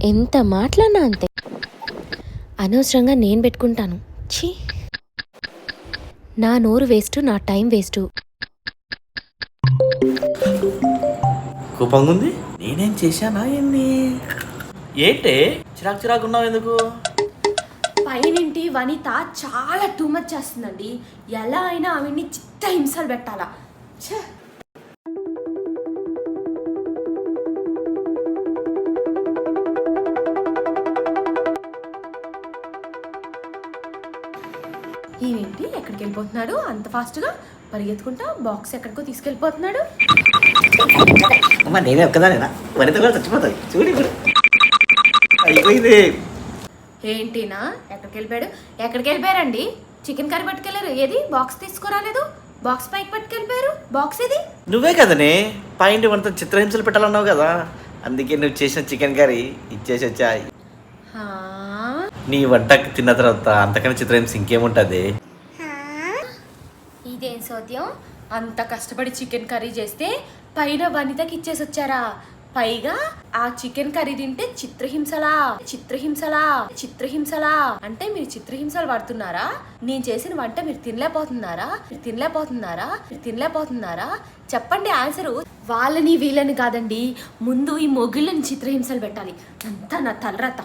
ఎంత మాట్లాడినా అంతే. అనవసరంగా నేను పెట్టుకుంటాను. ఛీ, నా నోరు వేస్ట్, నా టైం వేస్ట్. కోపంగా ఉంది. నేనేం చేశానా ఏంది? ఏంటే చిరాకు చిరాకు ఉన్నావు ఎందుకు? పైనింటి వనిత చాలా టూ మచ్ చేస్తుందండి. ఎలా అయినా ఆవిడ్ని చిత్త హింసలు పెట్టాలా. ఛే, ఏంటి ఎక్కడికి వెళ్ళిపోతున్నాడు అంత ఫాస్ట్గా? పరిగెత్తుకుంటా బాక్స్ ఎక్కడికో తీసుకెళ్ళిపోతున్నాడు. అమ్మా నేనే ఒక్కదానేనా? వనిత కూడా చచ్చిపోతుంది. చూడు ఇప్పుడు అయిపోయింది. ఏంటినా ఎక్కడికి వెళ్ళిపోయారండి? చికెన్ కర్రీ పట్టుకెళ్ళారు, ఏది బాక్స్ తీసుకురాలేదు? బాక్స్ పైకి పట్టుకెళ్ళిపోయారు, బాక్స్ ఇది. నువ్వే కదనే పైన వంట చిత్రహింసలు పెట్టాలన్నావు కదా, అందుకే నువ్వు చేసిన చికెన్ కర్రీ ఇచ్చేసి వచ్చాయి. నీ వంట తిన్న తర్వాత అంతకన్నా చిత్రహింస ఇంకేముంటుంది? ఇదేం సోద్యం, అంత కష్టపడి చికెన్ కర్రీ చేస్తే పైన వనితకి ఇచ్చేసి వచ్చారా? పైగా ఆ చికెన్ కర్రీ తింటే చిత్రహింసలా అంటే మీరు చిత్రహింసలు పడుతున్నారా? నేను చేసిన వంట మీరు తినలేకపోతున్నారా? చెప్పండి ఆన్సరు. వాళ్ళని వీళ్ళని కాదండి, ముందు ఈ మొగిళ్ళని చిత్రహింసలు పెట్టాలి. అంతా నా తలరాత.